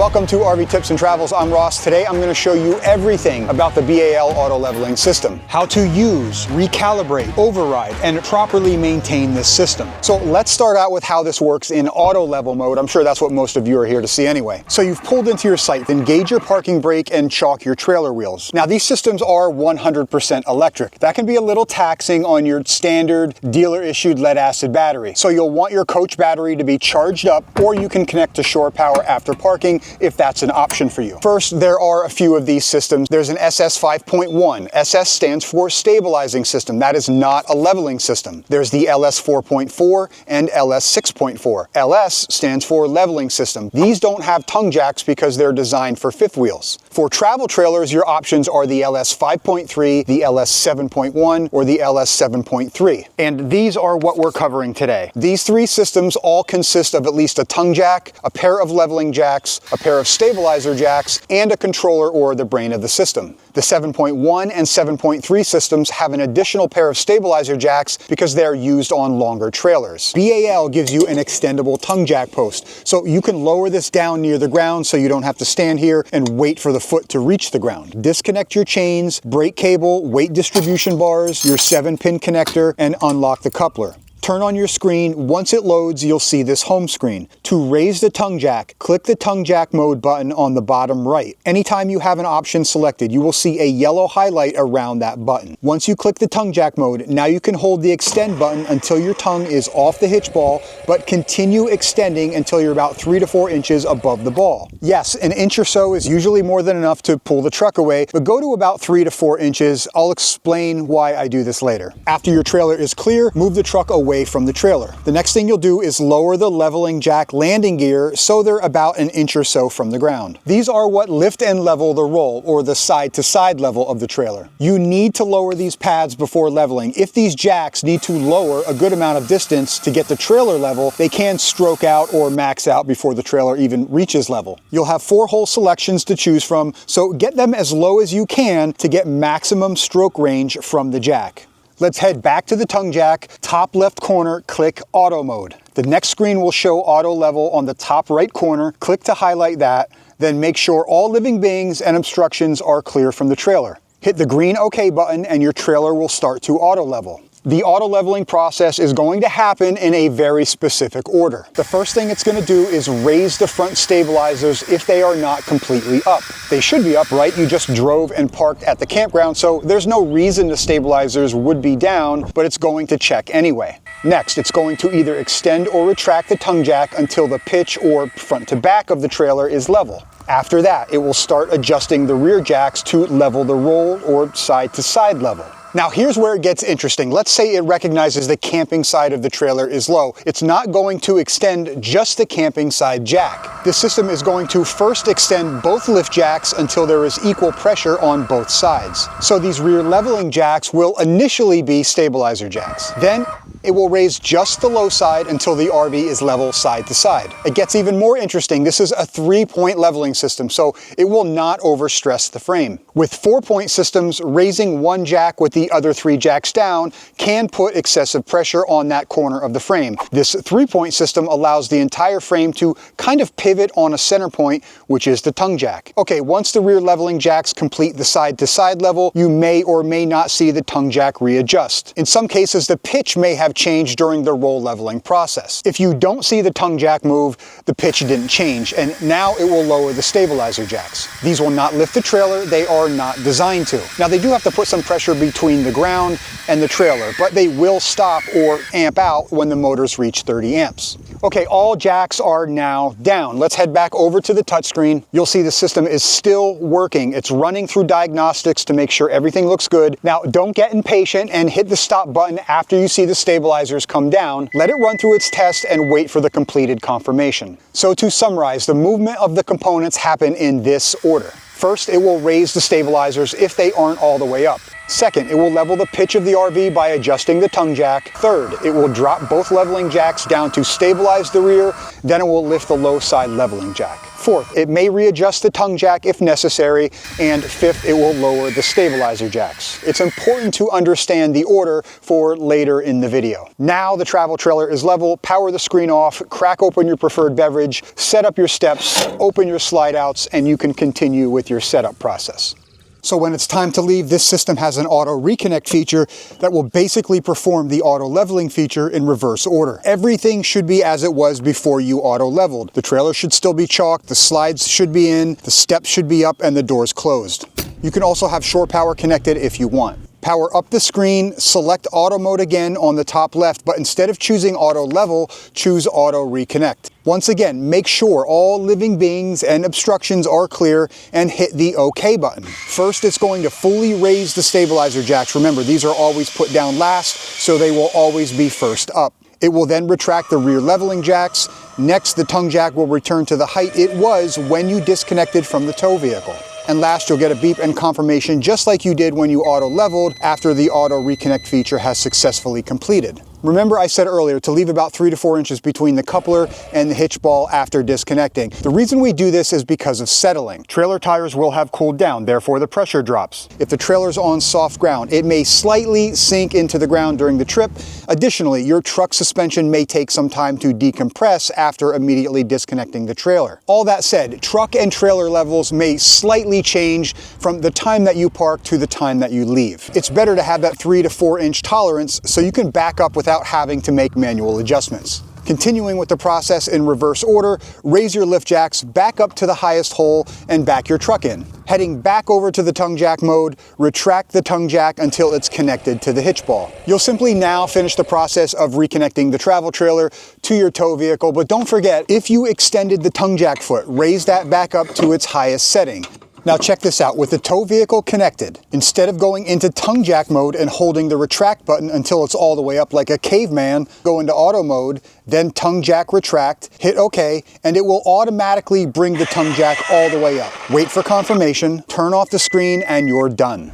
Welcome to RV Tips and Travels. I'm Ross. Today I'm going to show you everything about the BAL auto leveling system. How to use, recalibrate, override, and properly maintain this system. So let's start out with how this works in auto level mode. I'm sure that's what most of you are here to see anyway. So you've pulled into your site, engage your parking brake, and chalk your trailer wheels. Now these systems are 100% electric. That can be a little taxing on your standard dealer-issued lead-acid battery. So you'll want your coach battery to be charged up, or you can connect to shore power after parking if that's an option for you. First, there are a few of these systems. There's an SS 5.1. SS stands for stabilizing system. That is not a leveling system. There's the LS 4.4 and LS 6.4. LS stands for leveling system. These don't have tongue jacks because they're designed for fifth wheels. For travel trailers, your options are the LS 5.3, the LS 7.1, or the LS 7.3. And these are what we're covering today. These three systems all consist of at least a tongue jack, a pair of leveling jacks, a pair of stabilizer jacks, and a controller or the brain of the system. The 7.1 and 7.3 systems have an additional pair of stabilizer jacks because they're used on longer trailers. BAL gives you an extendable tongue jack post, so you can lower this down near the ground so you don't have to stand here and wait for the foot to reach the ground. Disconnect your chains, brake cable, weight distribution bars, your 7-pin connector, and unlock the coupler. Turn on your screen. Once it loads, you'll see this home screen. To raise the tongue jack, click the tongue jack mode button on the bottom right. Anytime you have an option selected, you will see a yellow highlight around that button. Once you click the tongue jack mode, now you can hold the extend button until your tongue is off the hitch ball, but continue extending until you're about 3 to 4 inches above the ball. Yes, an inch or so is usually more than enough to pull the truck away, but go to about 3 to 4 inches. I'll explain why I do this later. After your trailer is clear, move the truck away from the trailer. The next thing you'll do is lower the leveling jack landing gear so they're about an inch or so from the ground. These are what lift and level the roll, or the side-to-side level of the trailer. You need to lower these pads before leveling. If these jacks need to lower a good amount of distance to get the trailer level, they can stroke out or max out before the trailer even reaches level. You'll have 4 hole selections to choose from, so get them as low as you can to get maximum stroke range from the jack. Let's head back to the tongue jack. Top left corner, click auto mode. The next screen will show auto level on the top right corner. Click to highlight that, then make sure all living beings and obstructions are clear from the trailer. Hit the green OK button and your trailer will start to auto level. The auto leveling process is going to happen in a very specific order. The first thing it's going to do is raise the front stabilizers if they are not completely up. They should be up, right? You just drove and parked at the campground, so there's no reason the stabilizers would be down, but it's going to check anyway. Next, it's going to either extend or retract the tongue jack until the pitch or front to back of the trailer is level. After that, it will start adjusting the rear jacks to level the roll or side to side level. Now here's where it gets interesting. Let's say it recognizes the camping side of the trailer is low. It's not going to extend just the camping side jack. The system is going to first extend both lift jacks until there is equal pressure on both sides. So these rear leveling jacks will initially be stabilizer jacks. Then it will raise just the low side until the RV is level side to side. It gets even more interesting. This is a 3-point leveling system, so it will not overstress the frame. With 4-point systems, raising one jack with the other 3 jacks down can put excessive pressure on that corner of the frame. This 3-point system allows the entire frame to kind of pivot on a center point, which is the tongue jack. Okay, once the rear leveling jacks complete the side to side level, you may or may not see the tongue jack readjust. In some cases, the pitch may have changed during the roll leveling process. If you don't see the tongue jack move, the pitch didn't change, and now it will lower the stabilizer jacks. These will not lift the trailer. They are not designed to. Now they do have to put some pressure between the ground and the trailer, but they will stop or amp out when the motors reach 30 amps. Okay, all jacks are now down. Let's head back over to the touchscreen. You'll see the system is still working. It's running through diagnostics to make sure everything looks good. Now, don't get impatient and hit the stop button after you see the stabilizers come down. Let it run through its test and wait for the completed confirmation. So to summarize, the movement of the components happen in this order. First, it will raise the stabilizers if they aren't all the way up. Second, it will level the pitch of the RV by adjusting the tongue jack. Third, it will drop both leveling jacks down to stabilize the rear, then it will lift the low side leveling jack. Fourth, it may readjust the tongue jack if necessary. And fifth, it will lower the stabilizer jacks. It's important to understand the order for later in the video. Now the travel trailer is level, power the screen off, crack open your preferred beverage, set up your steps, open your slide outs, and you can continue with your setup process. So when it's time to leave, this system has an auto reconnect feature that will basically perform the auto leveling feature in reverse order. Everything should be as it was before you auto leveled. The trailer should still be chalked, the slides should be in, the steps should be up, and the doors closed. You can also have shore power connected if you want. Power up the screen, select auto mode again on the top left, but instead of choosing auto level, choose auto reconnect. Once again, make sure all living beings and obstructions are clear and hit the OK button. First, it's going to fully raise the stabilizer jacks. Remember, these are always put down last, so they will always be first up. It will then retract the rear leveling jacks. Next, the tongue jack will return to the height it was when you disconnected from the tow vehicle. And last, you'll get a beep and confirmation just like you did when you auto leveled after the auto reconnect feature has successfully completed. Remember I said earlier to leave about 3 to 4 inches between the coupler and the hitch ball after disconnecting. The reason we do this is because of settling. Trailer tires will have cooled down, therefore the pressure drops. If the trailer's on soft ground, it may slightly sink into the ground during the trip. Additionally, your truck suspension may take some time to decompress after immediately disconnecting the trailer. All that said, truck and trailer levels may slightly change from the time that you park to the time that you leave. It's better to have that 3 to 4 inch tolerance so you can back up without having to make manual adjustments. Continuing with the process in reverse order, raise your lift jacks back up to the highest hole and back your truck in. Heading back over to the tongue jack mode, retract the tongue jack until it's connected to the hitch ball. You'll simply now finish the process of reconnecting the travel trailer to your tow vehicle, but don't forget, if you extended the tongue jack foot, raise that back up to its highest setting. Now check this out, with the tow vehicle connected, instead of going into tongue jack mode and holding the retract button until it's all the way up like a caveman, go into auto mode, then tongue jack retract, hit OK, and it will automatically bring the tongue jack all the way up. Wait for confirmation, turn off the screen, and you're done.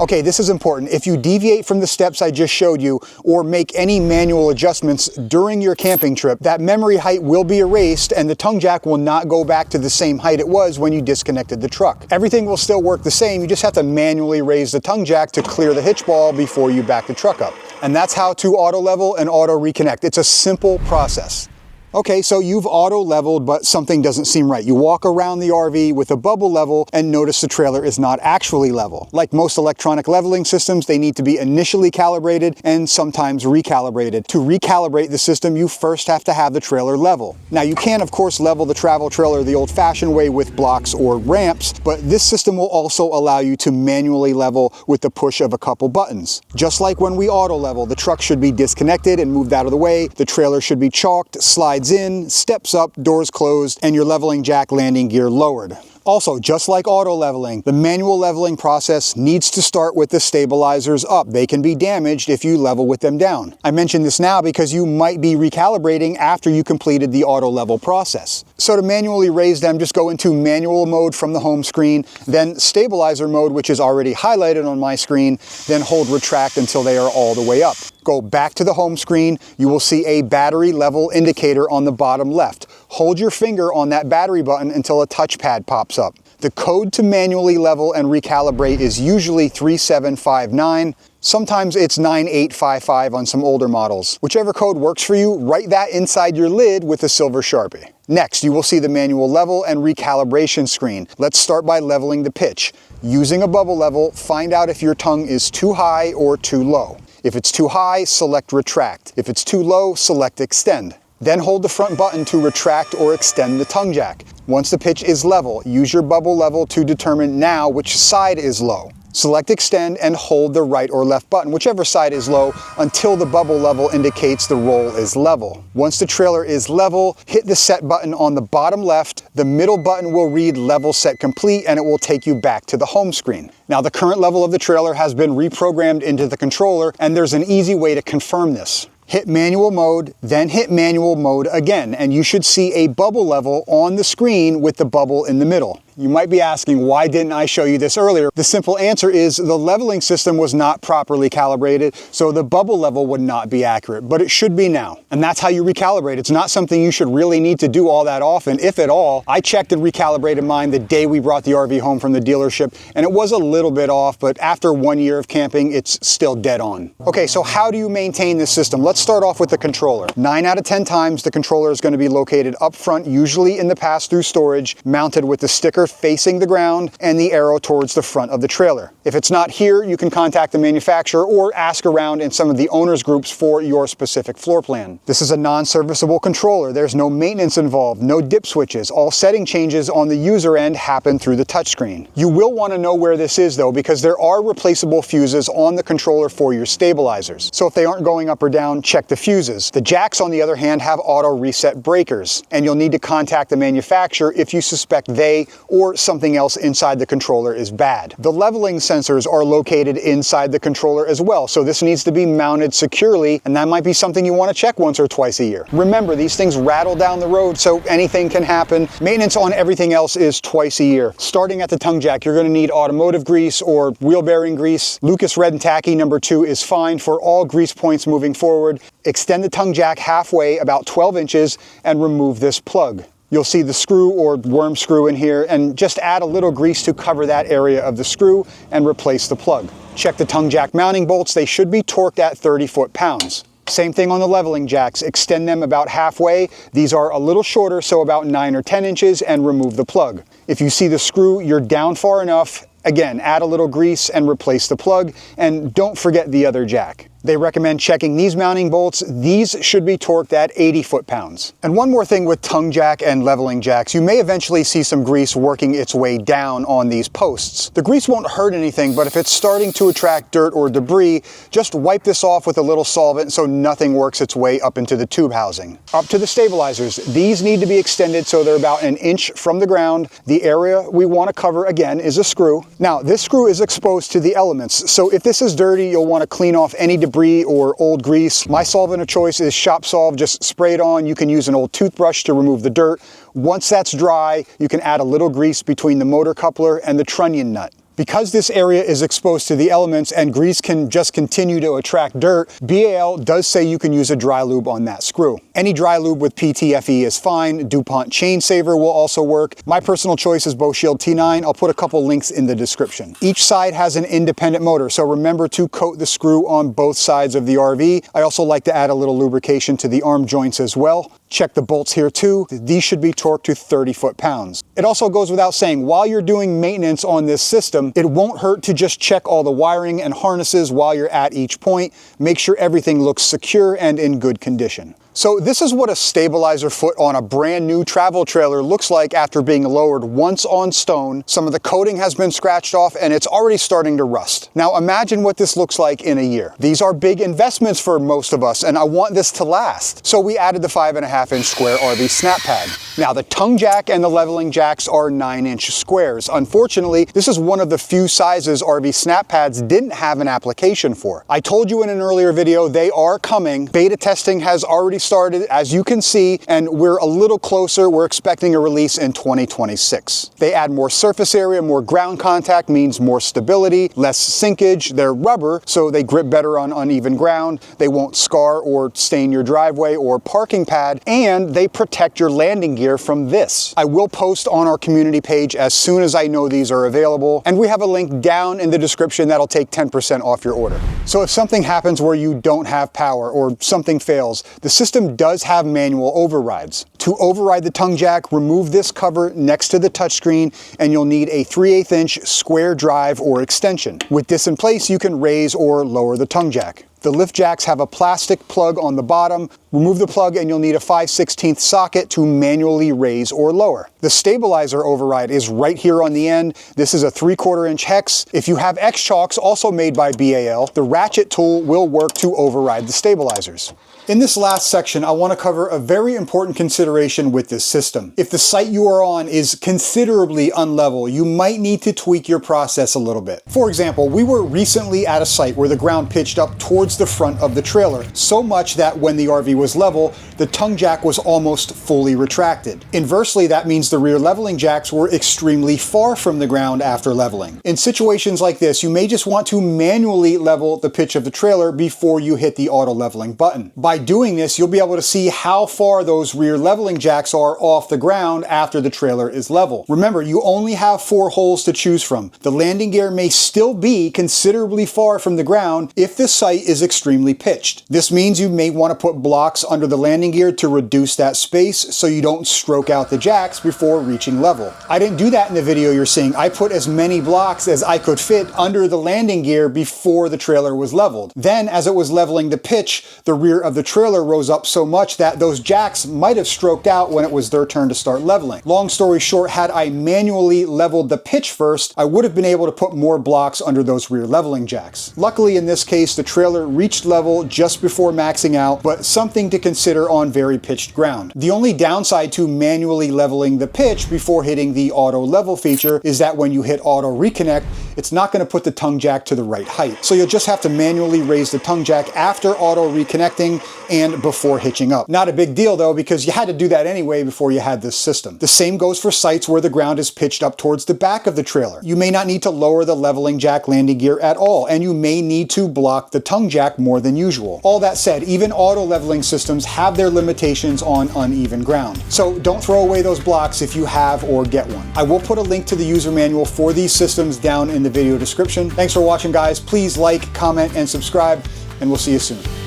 Okay, this is important. If you deviate from the steps I just showed you or make any manual adjustments during your camping trip, that memory height will be erased and the tongue jack will not go back to the same height it was when you disconnected the truck. Everything will still work the same. You just have to manually raise the tongue jack to clear the hitch ball before you back the truck up. And that's how to auto level and auto reconnect. It's a simple process. Okay, so you've auto leveled, but something doesn't seem right. You walk around the RV with a bubble level and notice the trailer is not actually level. Like most electronic leveling systems, they need to be initially calibrated and sometimes recalibrated. To recalibrate the system, you first have to have the trailer level. Now, you can, of course, level the travel trailer the old-fashioned way with blocks or ramps, but this system will also allow you to manually level with the push of a couple buttons. Just like when we auto level, the truck should be disconnected and moved out of the way, the trailer should be chalked, slides in, steps up, doors closed, and your leveling jack landing gear lowered. Also, just like auto leveling, the manual leveling process needs to start with the stabilizers up. They can be damaged if you level with them down. I mention this now because you might be recalibrating after you completed the auto level process. So to manually raise them, just go into manual mode from the home screen, then stabilizer mode, which is already highlighted on my screen, then hold retract until they are all the way up. Go back to the home screen. You will see a battery level indicator on the bottom left. Hold your finger on that battery button until a touchpad pops up. The code to manually level and recalibrate is usually 3759. Sometimes it's 9855 on some older models. Whichever code works for you, write that inside your lid with a silver Sharpie. Next, you will see the manual level and recalibration screen. Let's start by leveling the pitch. Using a bubble level, find out if your tongue is too high or too low. If it's too high, select retract. If it's too low, select extend. Then hold the front button to retract or extend the tongue jack. Once the pitch is level, use your bubble level to determine now which side is low. Select extend and hold the right or left button, whichever side is low, until the bubble level indicates the roll is level. Once the trailer is level, hit the set button on the bottom left. The middle button will read level set complete and it will take you back to the home screen. Now, the current level of the trailer has been reprogrammed into the controller, and there's an easy way to confirm this. Hit manual mode, then hit manual mode again, and you should see a bubble level on the screen with the bubble in the middle. You might be asking, why didn't I show you this earlier? The simple answer is the leveling system was not properly calibrated, so the bubble level would not be accurate, but it should be now. And that's how you recalibrate. It's not something you should really need to do all that often, if at all. I checked and recalibrated mine the day we brought the RV home from the dealership, and it was a little bit off, but after 1 year of camping, it's still dead on. Okay, so how do you maintain this system? Let's start off with the controller. 9 out of 10 times, the controller is going to be located up front, usually in the pass-through storage, mounted with the sticker facing the ground and the arrow towards the front of the trailer. If it's not here, you can contact the manufacturer or ask around in some of the owners groups for your specific floor plan. This is a non-serviceable controller. There's no maintenance involved, no dip switches. All setting changes on the user end happen through the touchscreen. You will want to know where this is though, because there are replaceable fuses on the controller for your stabilizers. So if they aren't going up or down, check the fuses. The jacks, on the other hand, have auto reset breakers, and you'll need to contact the manufacturer if you suspect they or something else inside the controller is bad. The leveling sensors are located inside the controller as well, so this needs to be mounted securely, and that might be something you want to check once or twice a year. Remember, these things rattle down the road, so anything can happen. Maintenance on everything else is twice a year. Starting at the tongue jack, you're going to need automotive grease or wheel bearing grease. Lucas Red and Tacky number 2 is fine for all grease points moving forward. Extend the tongue jack halfway, about 12 inches, and remove this plug. You'll see the screw or worm screw in here, and just add a little grease to cover that area of the screw and replace the plug. Check the tongue jack mounting bolts. They should be torqued at 30 foot-pounds. Same thing on the leveling jacks. Extend them about halfway. These are a little shorter, so about 9 or 10 inches, and remove the plug. If you see the screw, you're down far enough. Again, add a little grease and replace the plug, and don't forget the other jack. They recommend checking these mounting bolts. These should be torqued at 80 foot-pounds. And one more thing with tongue jack and leveling jacks, you may eventually see some grease working its way down on these posts. The grease won't hurt anything, but if it's starting to attract dirt or debris, just wipe this off with a little solvent so nothing works its way up into the tube housing. Up to the stabilizers. These need to be extended so they're about an inch from the ground. The area we want to cover, again, is a screw. Now, this screw is exposed to the elements, so if this is dirty, you'll want to clean off any debris or old grease. My solvent of choice is Shop Solve. Just spray it on. You can use an old toothbrush to remove the dirt. Once that's dry, you can add a little grease between the motor coupler and the trunnion nut. Because this area is exposed to the elements and grease can just continue to attract dirt, BAL does say you can use a dry lube on that screw. Any dry lube with PTFE is fine. DuPont Chain Saver will also work. My personal choice is Bow Shield T9. I'll put a couple links in the description. Each side has an independent motor, so remember to coat the screw on both sides of the RV. I also like to add a little lubrication to the arm joints as well. Check the bolts here too. These should be torqued to 30 foot-pounds. It also goes without saying, while you're doing maintenance on this system, it won't hurt to just check all the wiring and harnesses while you're at each point. Make sure everything looks secure and in good condition. So this is what a stabilizer foot on a brand new travel trailer looks like after being lowered once on stone. Some of the coating has been scratched off and it's already starting to rust. Now imagine what this looks like in a year. These are big investments for most of us, and I want this to last. So we added the 5.5-inch square RV snap pad. Now the tongue jack and the leveling jacks are 9-inch squares. Unfortunately, this is one of the few sizes RV snap pads didn't have an application for. I told you in an earlier video, they are coming. Beta testing has already started, as you can see, and we're a little closer. We're expecting a release in 2026. They add more surface area, more ground contact means more stability, less sinkage. They're rubber, so they grip better on uneven ground. They won't scar or stain your driveway or parking pad, and they protect your landing gear from this. I will post on our community page as soon as I know these are available, and we have a link down in the description that'll take 10% off your order. So if something happens where you don't have power or something fails, the system does have manual overrides. To override the tongue jack, remove this cover next to the touchscreen, and you'll need a 3/8-inch square drive or extension. With this in place, you can raise or lower the tongue jack. The lift jacks have a plastic plug on the bottom. Remove the plug and you'll need a 5/16 socket to manually raise or lower. The stabilizer override is right here on the end. This is a 3/4-inch hex. If you have X-Chalks, also made by BAL, the ratchet tool will work to override the stabilizers. In this last section, I want to cover a very important consideration with this system. If the site you are on is considerably unlevel, you might need to tweak your process a little bit. For example, we were recently at a site where the ground pitched up towards the front of the trailer, so much that when the RV was level, the tongue jack was almost fully retracted. Inversely, that means the rear leveling jacks were extremely far from the ground after leveling. In situations like this, you may just want to manually level the pitch of the trailer before you hit the auto leveling button. By doing this, you'll be able to see how far those rear leveling jacks are off the ground after the trailer is level. Remember, you only have 4 holes to choose from. The landing gear may still be considerably far from the ground if the site is extremely pitched. This means you may want to put blocks under the landing gear to reduce that space so you don't stroke out the jacks before reaching level. I didn't do that in the video you're seeing. I put as many blocks as I could fit under the landing gear before the trailer was leveled. Then, as it was leveling the pitch, the rear of the trailer rose up so much that those jacks might have stroked out when it was their turn to start leveling. Long story short, had I manually leveled the pitch first, I would have been able to put more blocks under those rear leveling jacks. Luckily, in this case, the trailer reached level just before maxing out, but something to consider on very pitched ground. The only downside to manually leveling the pitch before hitting the auto level feature is that when you hit auto reconnect, it's not going to put the tongue jack to the right height. So you'll just have to manually raise the tongue jack after auto reconnecting and before hitching up. Not a big deal though, because you had to do that anyway before you had this system. The same goes for sites where the ground is pitched up towards the back of the trailer. You may not need to lower the leveling jack landing gear at all, and you may need to block the tongue jack more than usual. All that said, even auto leveling systems have their limitations on uneven ground. So don't throw away those blocks if you have or get one. I will put a link to the user manual for these systems down in the video description. Thanks for watching, guys. Please like, comment, and subscribe, and we'll see you soon.